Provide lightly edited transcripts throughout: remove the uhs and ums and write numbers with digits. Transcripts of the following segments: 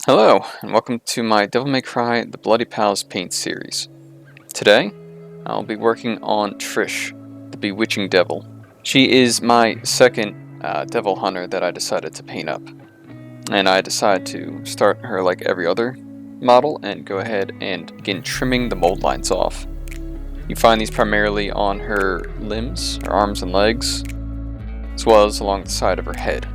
Hello, and welcome to my Devil May Cry The Bloody Pals paint series. Today, I'll be working on Trish, the Bewitching Devil. She is my second devil hunter that I decided to paint up. And I decided to start her like every other model and go ahead and begin trimming the mold lines off. You find these primarily on her limbs, her arms and legs, as well as along the side of her head.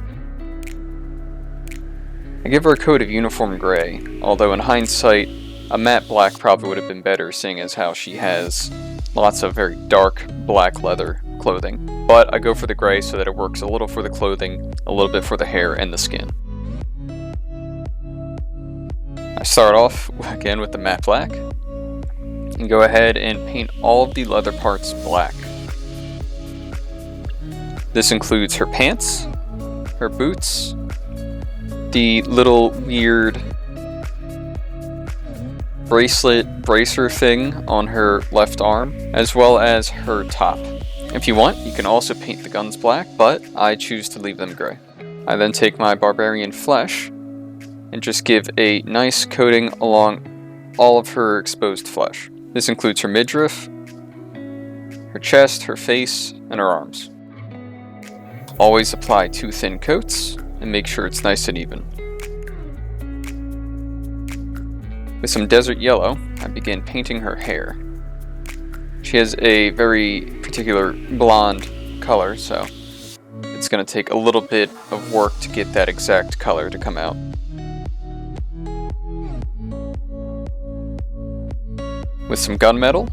I give her a coat of uniform gray, although in hindsight, a matte black probably would have been better, seeing as how she has lots of very dark black leather clothing. But I go for the gray so that it works a little for the clothing, a little bit for the hair and the skin. I start off again with the matte black, and go ahead and paint all of the leather parts black. This includes her pants, her boots, the little weird bracer thing on her left arm, as well as her top. If you want, you can also paint the guns black, but I choose to leave them gray. I then take my barbarian flesh and just give a nice coating along all of her exposed flesh. This includes her midriff, her chest, her face, and her arms. Always apply 2 thin coats and make sure it's nice and even. With some desert yellow, I begin painting her hair. She has a very particular blonde color, so it's going to take a little bit of work to get that exact color to come out. With some gunmetal,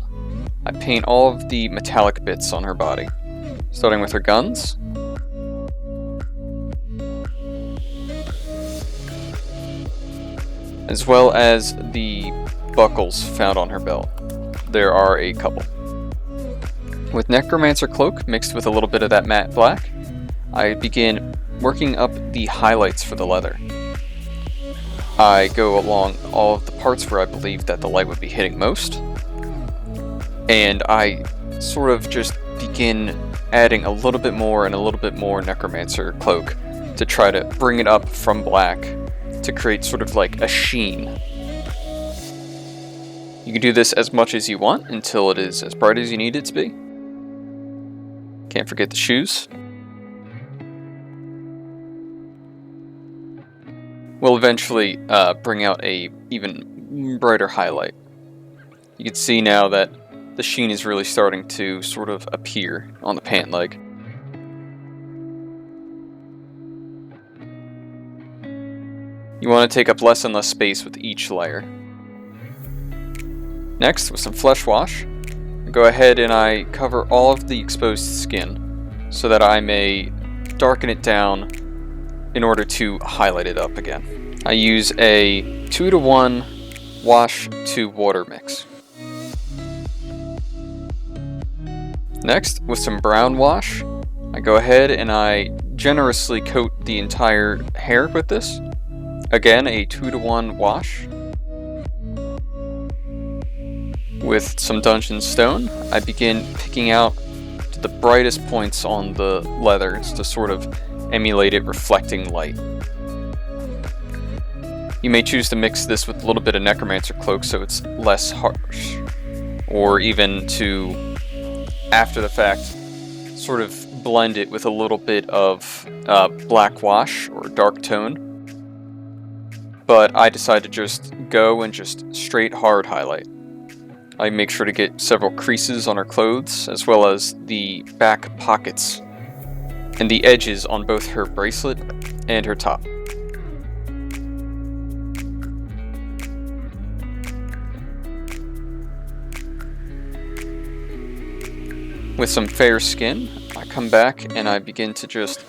I paint all of the metallic bits on her body, starting with her guns, as well as the buckles found on her belt. There are a couple. With Necromancer Cloak mixed with a little bit of that matte black, I begin working up the highlights for the leather. I go along all of the parts where I believe that the light would be hitting most, and I sort of just begin adding a little bit more and a little bit more Necromancer Cloak to try to bring it up from black to create sort of like a sheen. You can do this as much as you want until it is as bright as you need it to be. Can't forget the shoes. We'll eventually bring out a even brighter highlight. You can see now that the sheen is really starting to sort of appear on the pant leg. You want to take up less and less space with each layer. Next, with some flesh wash, I go ahead and I cover all of the exposed skin so that I may darken it down in order to highlight it up again. I use a 2-to-1 wash to water mix. Next, with some brown wash, I go ahead and I generously coat the entire hair with this. Again, a 2-to-1 wash. With some Dungeon Stone, I begin picking out the brightest points on the leathers to sort of emulate it reflecting light. You may choose to mix this with a little bit of Necromancer Cloak so it's less harsh, or even to, after the fact, sort of blend it with a little bit of black wash or dark tone. But I decide to just go and just straight hard highlight. I make sure to get several creases on her clothes, as well as the back pockets and the edges on both her bracelet and her top. With some fair skin, I come back and I begin to just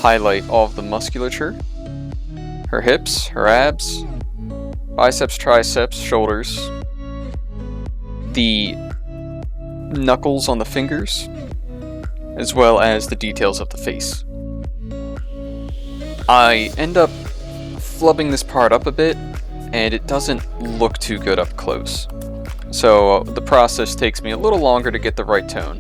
highlight all of the musculature. Her hips, her abs, biceps, triceps, shoulders, the knuckles on the fingers, as well as the details of the face. I end up flubbing this part up a bit, and it doesn't look too good up close. So the process takes me a little longer to get the right tone.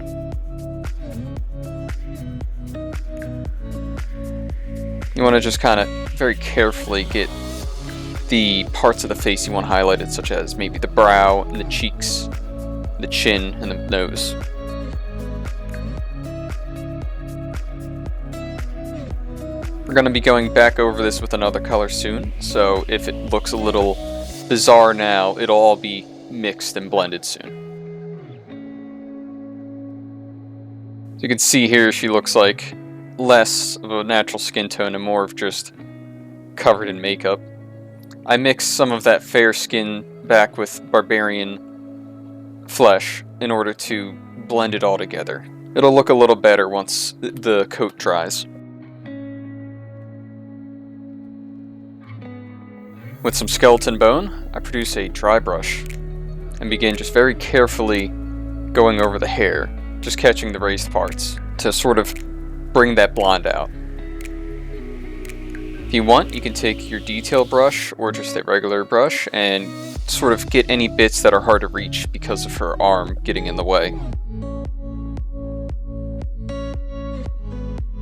You want to just kind of very carefully get the parts of the face you want highlighted, such as maybe the brow and the cheeks, the chin, and the nose. We're going to be going back over this with another color soon, so if it looks a little bizarre now, it'll all be mixed and blended soon. So you can see here she looks like less of a natural skin tone and more of just covered in makeup. I mixed some of that fair skin back with barbarian flesh in order to blend it all together. It'll look a little better once the coat dries. With some skeleton bone, I produce a dry brush and begin just very carefully going over the hair, just catching the raised parts to sort of bring that blonde out. If you want, you can take your detail brush or just a regular brush and sort of get any bits that are hard to reach because of her arm getting in the way.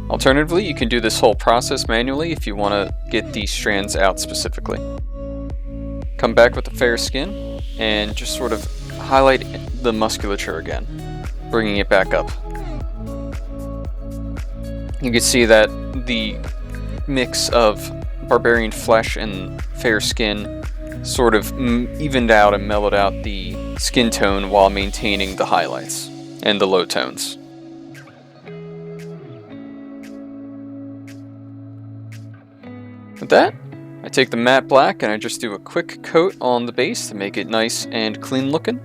Alternatively, you can do this whole process manually if you want to get these strands out specifically. Come back with the fair skin and just sort of highlight the musculature again, bringing it back up. You can see that the mix of barbarian flesh and fair skin sort of evened out and mellowed out the skin tone while maintaining the highlights and the low tones. With that, I take the matte black and I just do a quick coat on the base to make it nice and clean looking.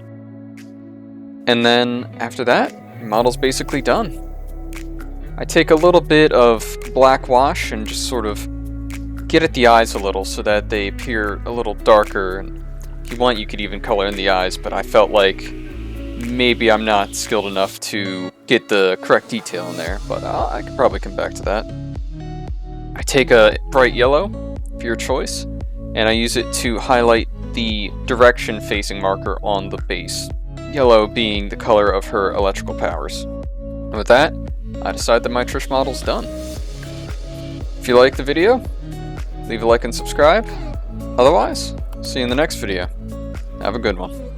And then after that, your model's basically done. I take a little bit of black wash and just sort of get at the eyes a little so that they appear a little darker. And if you want, you could even color in the eyes, but I felt like maybe I'm not skilled enough to get the correct detail in there, but I could probably come back to that. I take a bright yellow, of your choice, and I use it to highlight the direction facing marker on the base, yellow being the color of her electrical powers. And with that, I decide that my Trish model's done. If you like the video, leave a like and subscribe. Otherwise, see you in the next video. Have a good one.